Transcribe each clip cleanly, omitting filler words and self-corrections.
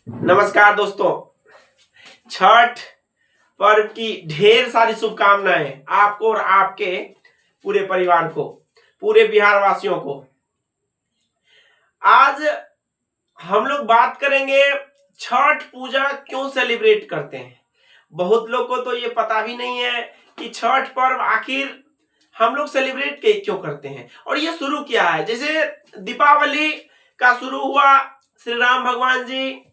नमस्कार दोस्तों। छठ पर्व की ढेर सारी शुभकामनाएं आपको और आपके पूरे परिवार को, पूरे बिहार वासियों को। आज हम लोग बात करेंगे छठ पूजा क्यों सेलिब्रेट करते हैं। बहुत लोग को तो ये पता भी नहीं है कि छठ पर्व आखिर हम लोग सेलिब्रेट क्यों करते हैं और ये शुरू किया है। जैसे दीपावली का शुरू हुआ, श्री राम भगवान जी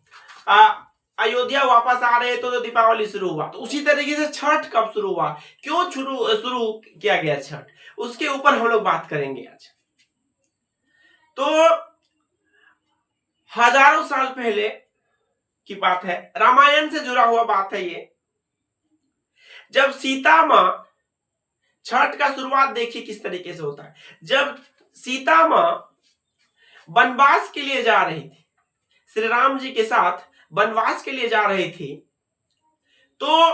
अयोध्या वापस आ रहे तो दीपावली शुरू हुआ। तो उसी तरीके से छठ कब शुरू हुआ, क्यों शुरू किया गया छठ, उसके ऊपर हम लोग बात करेंगे आज। तो हजारों साल पहले की बात है, रामायण से जुड़ा हुआ बात है ये। जब सीता मां, छठ का शुरुआत देखिए किस तरीके से होता है। जब सीता मां वनवास के लिए जा रही थी, श्री राम जी के साथ वनवास के लिए जा रही थी, तो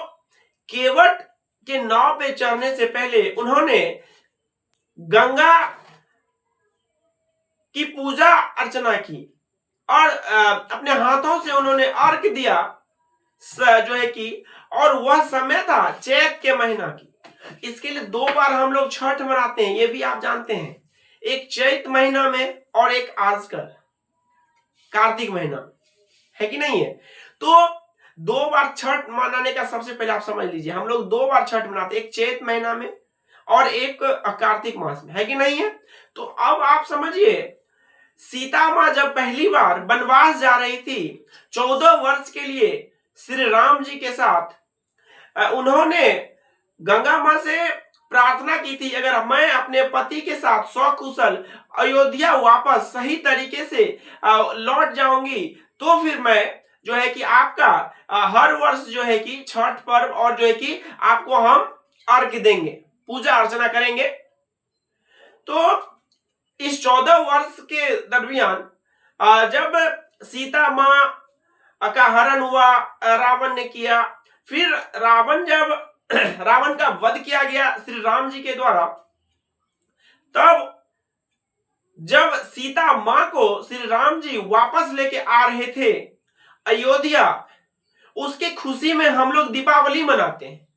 केवट के नाव पे चढ़ने से पहले उन्होंने गंगा की पूजा अर्चना की और अपने हाथों से उन्होंने अर्घ दिया जो है कि, और वह समय था चैत के महीना की। इसके लिए दो बार हम लोग छठ मनाते हैं, ये भी आप जानते हैं। एक चैत महीना में और एक आजकल कार्तिक महीना, है कि नहीं है। तो दो बार छठ मनाने का सबसे पहले आप समझ लीजिए, हम लोग दो बार छठ मनाते, एक चैत महीना में और एक कार्तिक मास में, है कि नहीं है। तो अब आप समझिए, सीता मां जब पहली बार वनवास जा रही थी 14 वर्ष के लिए श्री राम जी के साथ, उन्होंने गंगा मां से प्रार्थना की थी, अगर मैं अपने पति के साथ सकुशल अयोध्या वापस सही तरीके से लौट जाऊंगी तो फिर मैं जो है कि आपका हर वर्ष जो है कि छठ पर्व और जो है कि आपको हम अर्घ देंगे, पूजा अर्चना करेंगे। तो इस 14 वर्ष के दरमियान जब सीता मां का हरण हुआ, रावण ने किया, फिर रावण का वध किया गया श्री राम जी के द्वारा, तब जब सीता मां को श्री राम जी वापस लेके आ रहे थे अयोध्या, उसके खुशी में हम लोग दीपावली मनाते हैं।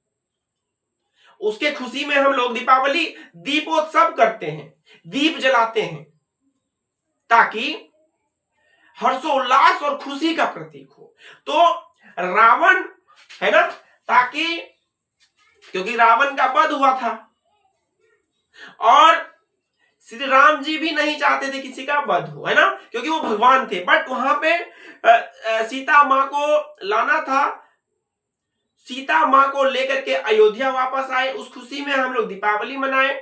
उसके खुशी में हम लोग दीपावली दीपोत्सव करते हैं, दीप जलाते हैं, ताकि हर्षोल्लास और खुशी का प्रतीक हो। तो रावण है ना, ताकि क्योंकि रावण का वध हुआ था और श्री राम जी भी नहीं चाहते थे किसी का वध हो, है ना, क्योंकि वो भगवान थे। बट वहां पे सीता मां को लाना था, सीता मां को लेकर के अयोध्या वापस आए, उस खुशी में हम लोग दीपावली मनाए।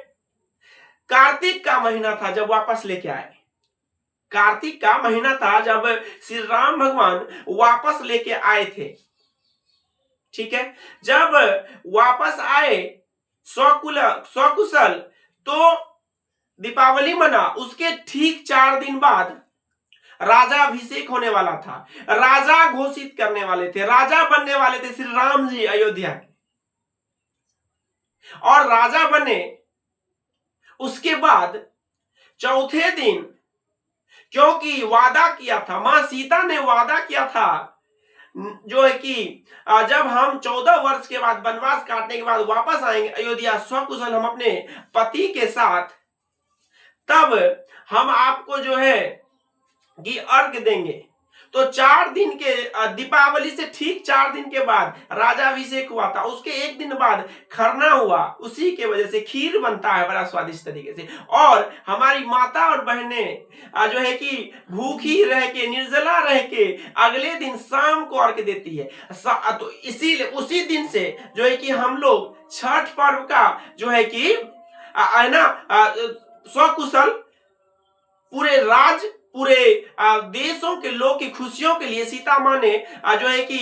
कार्तिक का महीना था जब वापस लेके आए, कार्तिक का महीना था जब श्री राम भगवान वापस लेके आए थे, ठीक है। जब वापस आए सकुशल, तो दीपावली मना। उसके ठीक 4 दिन बाद राजाभिषेक होने वाला था, राजा घोषित करने वाले थे, राजा बनने वाले थे श्री राम जी अयोध्या के। और राजा बने, उसके बाद चौथे दिन, क्योंकि वादा किया था, मां सीता ने वादा किया था जो है कि जब हम 14 वर्ष के बाद वनवास काटने के बाद वापस आएंगे अयोध्या सकुशल हम अपने पति के साथ, तब हम आपको जो है कि अर्घ देंगे। तो 4 दिन के दीपावली से ठीक 4 दिन के बाद राजाभिषेक हुआ था। उसके एक दिन बाद खरना हुआ, उसी के वजह से खीर बनता है बड़ा स्वादिष्ट तरीके से। और हमारी माता और बहनें जो है कि भूखी रह के, निर्जला रह के अगले दिन शाम को अर्घ देती है। तो इसीलिए उसी दिन से जो है कि हम लोग छठ पर्व का जो है कि है ना सकुशल पूरे देशों के लोग की खुशियों के लिए सीता मां ने जो है कि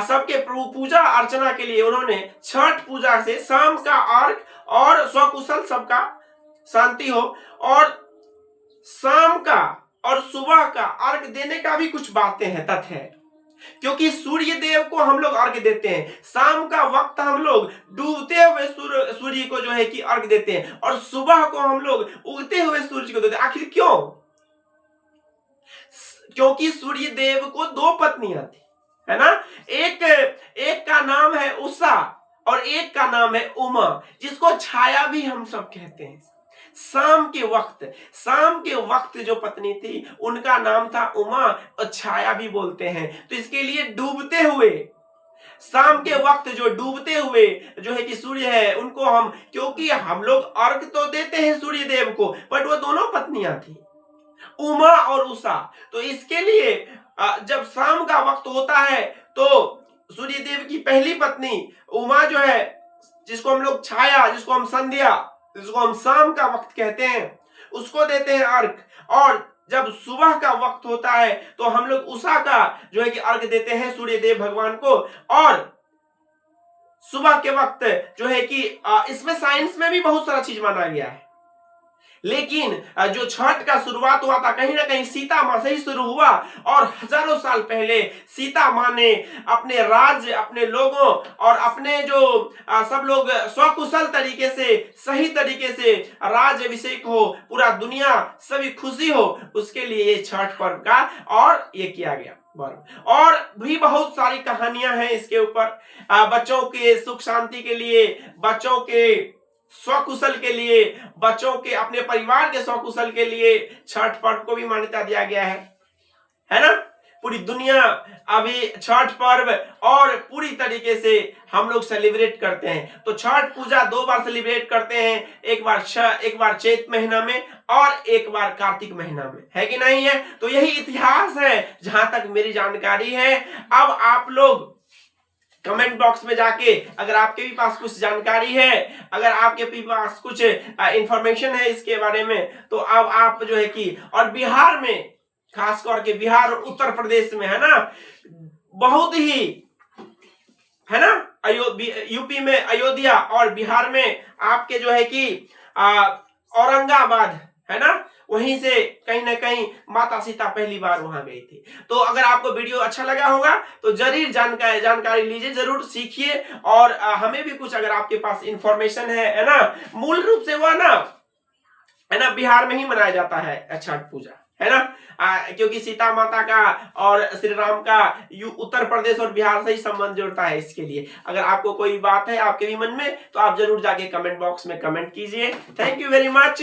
सबके पूजा अर्चना के लिए उन्होंने छठ पूजा से शाम का अर्घ और सकुशल सबका शांति हो, और शाम का और सुबह का अर्घ देने का भी कुछ बातें हैं, तथ्य है। क्योंकि सूर्य देव को हम लोग अर्घ देते हैं, शाम का वक्त हम लोग डूबते हुए सूर्य को जो है कि अर्घ देते हैं, और सुबह को हम लोग उगते हुए सूर्य को देते हैं। आखिर क्यों? क्योंकि सूर्य देव को दो पत्नियां थी, है ना। एक का नाम है उषा और एक का नाम है उमा, जिसको छाया भी हम सब कहते हैं। शाम के वक्त जो पत्नी थी उनका नाम था उमा और छाया भी बोलते हैं। तो इसके लिए डूबते हुए, शाम के वक्त जो डूबते हुए जो है कि सूर्य है, उनको हम, क्योंकि हम लोग अर्घ तो देते हैं सूर्य देव को, बट वो दोनों पत्नियां थी, उमा और उषा। तो इसके लिए जब शाम का वक्त होता है तो सूर्य देव की पहली पत्नी उमा जो है, जिसको हम लोग छाया, जिसको हम संध्या, जिसको हम शाम का वक्त कहते हैं, उसको देते हैं अर्घ। और जब सुबह का वक्त होता है तो हम लोग उषा का जो है कि अर्घ देते हैं सूर्य देव भगवान को। और सुबह के वक्त जो है कि इसमें साइंस में भी बहुत सारा चीज माना गया है, लेकिन जो छठ का शुरुआत हुआ था कहीं ना कहीं सीता माँ से ही शुरू हुआ। और हजारों साल पहले सीता माँ ने अपने राज्य, अपने लोगों और अपने जो सब लोग स्वकुशल तरीके से, सही तरीके से राज्य अभिषेक हो, पूरा दुनिया सभी खुशी हो, उसके लिए ये छठ पर्व का और ये किया गया। और भी बहुत सारी कहानियां हैं इसके ऊपर, बच्चों के सुख शांति के लिए, बच्चों के स्वकुशल के लिए, बच्चों के अपने परिवार के स्वकुशल के लिए छठ पर्व को भी मान्यता दिया गया है ना। पूरी दुनिया अभी छठ पर्व और पूरी तरीके से हम लोग सेलिब्रेट करते हैं। तो छठ पूजा दो बार सेलिब्रेट करते हैं, एक बार चैत महीना में और एक बार कार्तिक महीना में, है कि नहीं है। तो यही इतिहास है जहां तक मेरी जानकारी है। अब आप लोग कमेंट बॉक्स में जाके अगर आपके भी पास कुछ जानकारी है, अगर आपके भी पास कुछ इंफॉर्मेशन है इसके बारे में, तो अब आप जो है कि, और बिहार में खास करके बिहार और उत्तर प्रदेश में, है ना, बहुत ही, है ना, यूपी में अयोध्या और बिहार में आपके जो है कि औरंगाबाद, है ना, वहीं से कहीं ना कहीं माता सीता पहली बार वहां गई थी। तो अगर आपको वीडियो अच्छा लगा होगा तो जरूर जानकारी लीजिए, जरूर सीखिए। और हमें भी कुछ अगर आपके पास इंफॉर्मेशन है ना, मूल रूप से वह ना, है ना, बिहार में ही मनाया जाता है छठ पूजा, है ना, क्योंकि सीता माता का और श्री राम का उत्तर प्रदेश और बिहार से ही संबंध जुड़ता है। इसके लिए अगर आपको कोई बात है आपके भी मन में, तो आप जरूर जाके कमेंट बॉक्स में कमेंट कीजिए। Thank you very much.